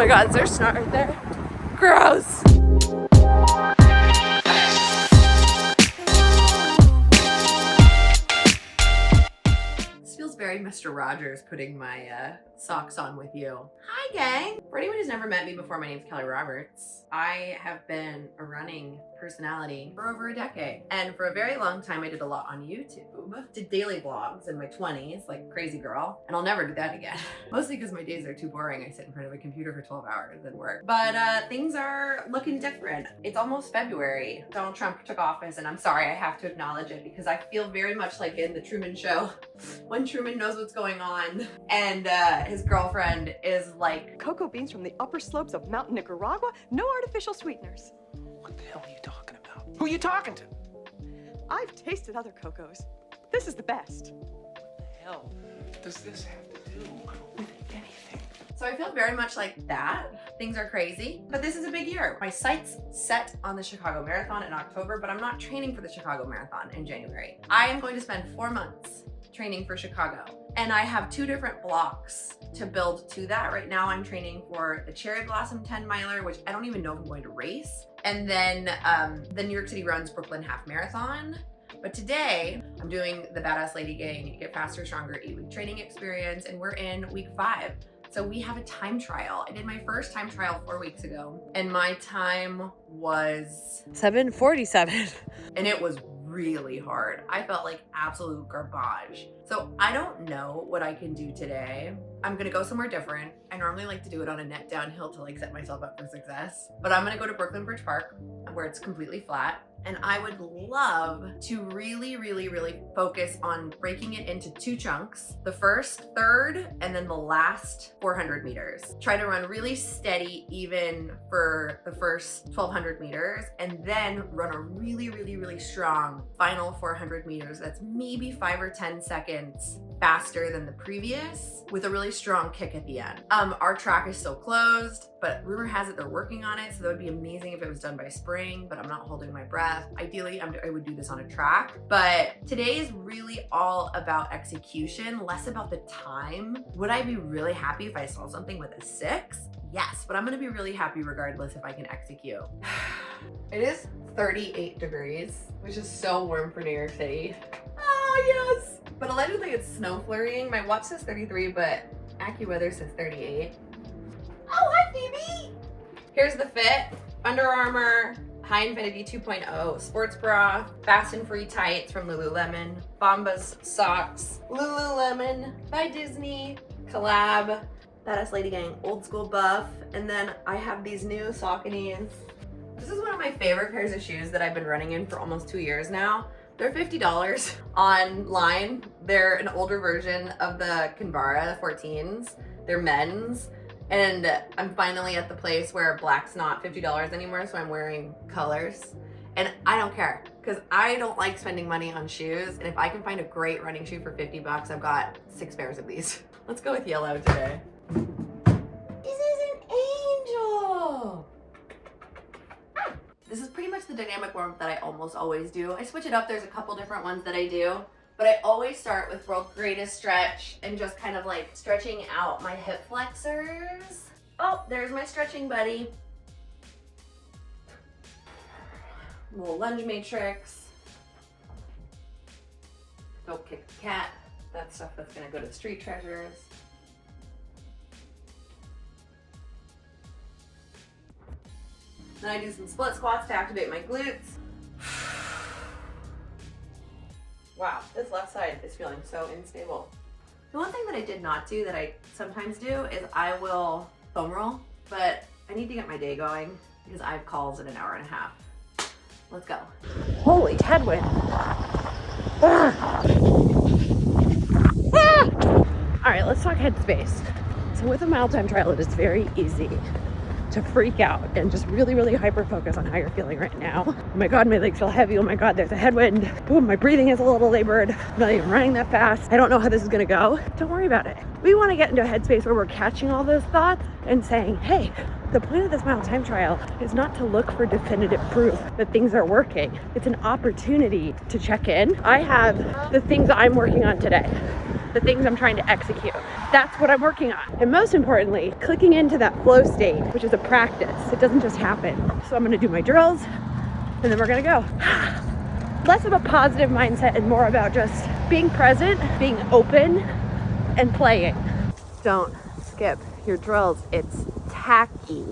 my God, is there snot right there? Gross. This feels very Mr. Rogers putting my socks on with you. Hi gang. For anyone who's never met me before, my name's Kelly Roberts. I have been a running personality for over a decade. And for a very long time, I did a lot on YouTube. Did daily vlogs in my 20s, like a crazy girl. And I'll never do that again. Mostly because my days are too boring. I sit in front of a computer for 12 hours and work. But things are looking different. It's almost February. Donald Trump took office, and I'm sorry, I have to acknowledge it because I feel very much like in the Truman Show when Truman knows what's going on and his girlfriend is like, cocoa beans from the upper slopes of Mountain Nicaragua, no artificial sweeteners. What the hell are you talking about? Who are you talking to? I've tasted other cocos. This is the best. What the hell does this have to do with anything? so I feel very much like that. Things are crazy, but this is a big year. My sights set on the Chicago Marathon in October, but I'm not training for the Chicago Marathon in January. I am going to spend 4 months training for Chicago. And I have 2 different blocks to build to that. Right now I'm training for the Cherry Blossom 10 miler, which I don't even know if I'm going to race. And then the New York City Runs Brooklyn Half Marathon. But today I'm doing the Badass Lady Gang Get Faster, Stronger 8-week training experience, and we're in week 5. So we have a time trial. I did my first time trial 4 weeks ago, and my time was 7:47. And it was really hard. I felt like absolute garbage. So I don't know what I can do today. I'm gonna go somewhere different. I normally like to do it on a net downhill to like set myself up for success. But I'm gonna go to Brooklyn Bridge Park where it's completely flat. And I would love to really focus on breaking it into 2 chunks. The first third and then the last 400 meters. Try to run really steady even for the first 1200 meters and then run a really strong final 400 meters. That's maybe 5 or 10 seconds faster than the previous with a really strong kick at the end. Our track is still closed, but rumor has it they're working on it, so that would be amazing if it was done by spring, but I'm not holding my breath. Ideally, I would do this on a track, but today is really all about execution, less about the time. Would I be really happy if I saw something with a 6? Yes, but I'm gonna be really happy regardless if I can execute. It is 38 degrees, which is so warm for New York City. Oh yes! But allegedly it's snow flurrying. My watch says 33, but AccuWeather says 38. Oh, hi Phoebe! Here's the fit. Under Armour, High Infinity 2.0 sports bra, fast and free tights from Lululemon, Bombas socks, Lululemon by Disney, collab, Badass Lady Gang old school buff, and then I have these new Sauconys. This is one of my favorite pairs of shoes that I've been running in for almost 2 years now. They're $50 online. They're an older version of the Kinvara 14s. They're men's. And I'm finally at the place where black's not $50 anymore, so I'm wearing colors. And I don't care, because I don't like spending money on shoes. And if I can find a great running shoe for 50 bucks, I've got 6 pairs of these. Let's go with yellow today. This is an angel. This is pretty much the dynamic warm-up that I almost always do. I switch it up. There's a couple different ones that I do, but I always start with world's greatest stretch and just kind of like stretching out my hip flexors. Oh, there's my stretching buddy. Little lunge matrix. Don't kick the cat. That's stuff that's gonna go to the street treasures. Then I do some split squats to activate my glutes. Wow, this left side is feeling so unstable. The one thing that I did not do that I sometimes do is I will foam roll, but I need to get my day going because I have calls in an hour and a half. Let's go. Holy headwind. Ah. Ah. All right, let's talk headspace. So with a mile time trial, it is very easy to freak out and just really hyper focus on how you're feeling right now. Oh my God, my legs feel heavy. Oh my God, there's a headwind. Boom, my breathing is a little labored. I'm not even running that fast. I don't know how this is gonna go. Don't worry about it. We wanna get into a headspace where we're catching all those thoughts and saying, hey, the point of this mile time trial is not to look for definitive proof that things are working. It's an opportunity to check in. I have the things I'm working on today. the things I'm trying to execute. That's what I'm working on. And most importantly, clicking into that flow state, which is a practice. It doesn't just happen. So I'm gonna do my drills and then we're gonna go. Less of a positive mindset and more about just being present, being open, and playing. Don't skip your drills. It's tacky.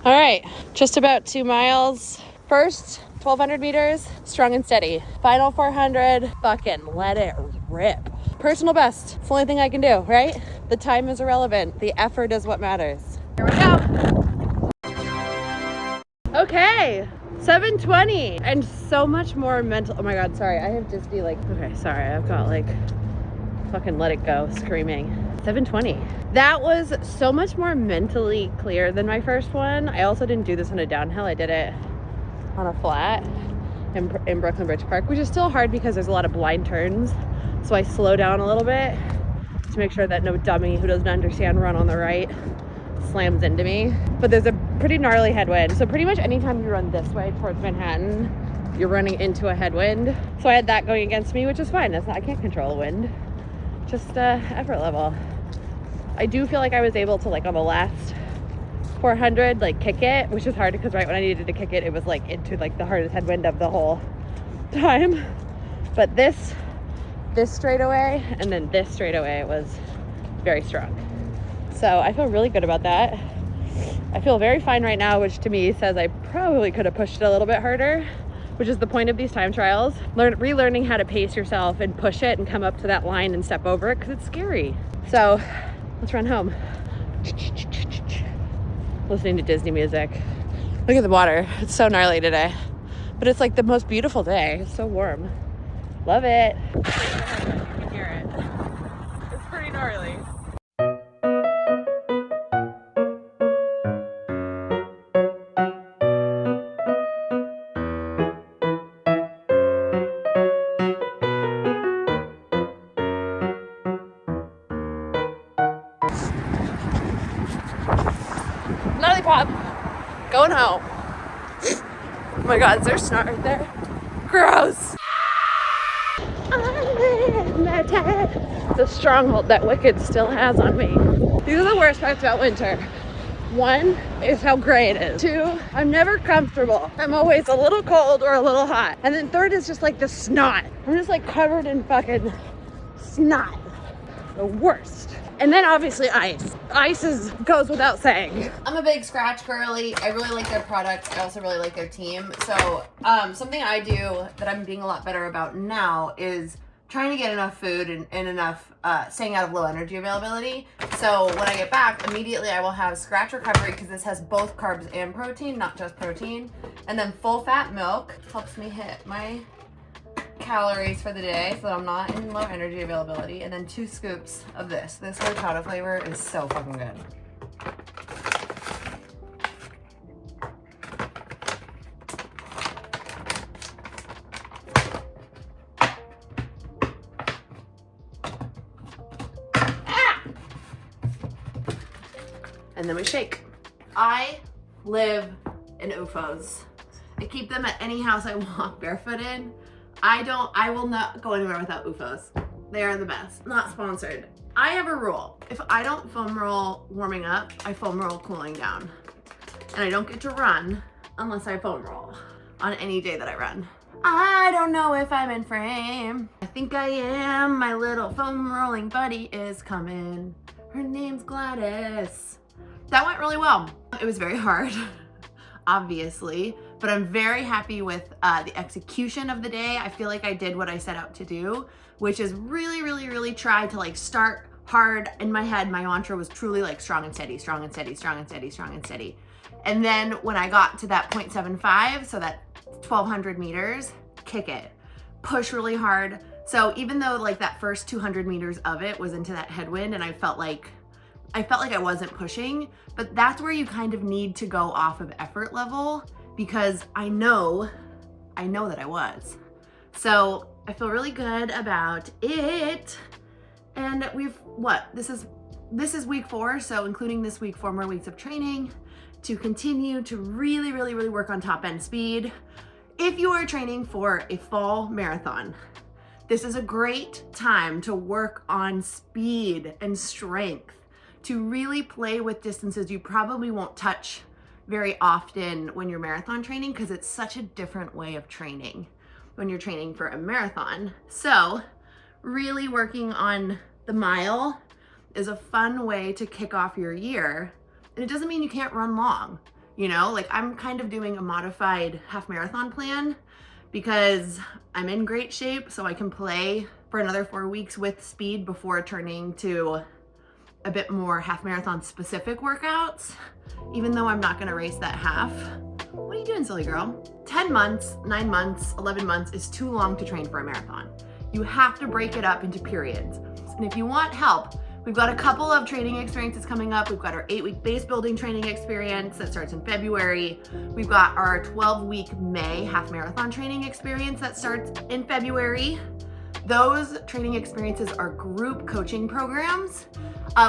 All right, just about 2 miles. First 1,200 meters, strong and steady. Final 400, fucking let it rip. Personal best, it's the only thing I can do, right? The time is irrelevant. The effort is what matters. Here we go. Okay, 7:20 and so much more mental. Oh my God, sorry, I have Disney okay, sorry, I've got fucking let it go screaming. 7:20. That was so much more mentally clear than my first one. I also didn't do this on a downhill. I did it on a flat in Brooklyn Bridge Park, which is still hard because there's a lot of blind turns. So I slow down a little bit to make sure that no dummy who doesn't understand run on the right slams into me. But there's a pretty gnarly headwind. So pretty much anytime you run this way towards Manhattan, you're running into a headwind. So I had that going against me, which is fine. I can't control the wind. Just effort level. I do feel like I was able to on the last 400 kick it, which is hard because right when I needed to kick it, it was into the hardest headwind of the whole time. But this straightaway and then this straightaway was very strong. So I feel really good about that. I feel very fine right now, which to me says I probably could have pushed it a little bit harder, which is the point of these time trials. Relearning how to pace yourself and push it and come up to that line and step over it because it's scary. So let's run home. Listening to Disney music. Look at the water. It's so gnarly today. But it's the most beautiful day. It's so warm. Love it. You can hear it. It's pretty gnarly. Lollipop. Going home. Oh my God, is there snot right there? Gross. The stronghold that Wicked still has on me. These are the worst parts about winter. 1 is how gray it is. 2, I'm never comfortable. I'm always a little cold or a little hot. And then 3rd is just the snot. I'm just covered in fucking snot. The worst. And then obviously ice. Ice goes without saying. I'm a big Scratch girly. I really like their products. I also really like their team. So something I do that I'm being a lot better about now is trying to get enough food and enough staying out of low energy availability. So when I get back, immediately I will have Scratch Recovery because this has both carbs and protein, not just protein. And then full fat milk helps me hit my calories for the day so that I'm not in low energy availability. And then 2 scoops of this. This horchata flavor is so fucking good. And then we shake. I live in UFOs. I keep them at any house I walk barefoot in. I will not go anywhere without UFOs. They are the best. Not sponsored. I have a rule. If I don't foam roll warming up, I foam roll cooling down. And I don't get to run unless I foam roll on any day that I run. I don't know if I'm in frame. I think I am. My little foam rolling buddy is coming. Her name's Gladys. That went really well. It was very hard, obviously, but I'm very happy with the execution of the day. I feel like I did what I set out to do, which is really try to start hard. In my head, my mantra was truly strong and steady, strong and steady, strong and steady, strong and steady. And then when I got to that 0.75, so that 1,200 meters, kick it, push really hard. So even though that first 200 meters of it was into that headwind and I felt like I wasn't pushing, but that's where you kind of need to go off of effort level because I know that I was. So I feel really good about it. And this is week 4. So including this week, 4 more weeks of training to continue to really work on top end speed. if you are training for a fall marathon, this is a great time to work on speed and strength, to really play with distances you probably won't touch very often when you're marathon training, because it's such a different way of training when you're training for a marathon. So really working on the mile is a fun way to kick off your year. And it doesn't mean you can't run long, you know, like I'm kind of doing a modified half marathon plan because I'm in great shape, so I can play for another 4 weeks with speed before turning to a bit more half marathon specific workouts, even though I'm not gonna race that half. What are you doing, silly girl? 10 months, 9 months, 11 months is too long to train for a marathon. You have to break it up into periods. And if you want help, we've got a couple of training experiences coming up. We've got our 8-week base building training experience that starts in February. We've got our 12-week May half marathon training experience that starts in February. Those training experiences are group coaching programs.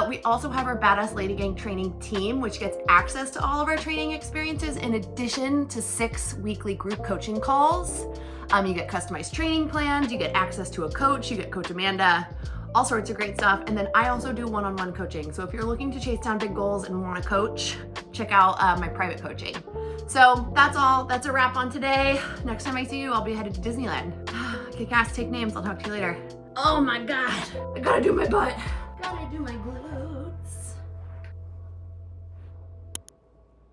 We also have our Badass Lady Gang training team, which gets access to all of our training experiences in addition to 6 weekly group coaching calls. You get customized training plans, you get access to a coach, you get Coach Amanda, all sorts of great stuff. And then I also do one-on-one coaching. So if you're looking to chase down big goals and want to coach, check out my private coaching. So that's all. That's a wrap on today. Next time I see you, I'll be headed to Disneyland. Kick ass, take names. I'll talk to you later. Oh my God, I gotta do my butt. Gotta do my glutes.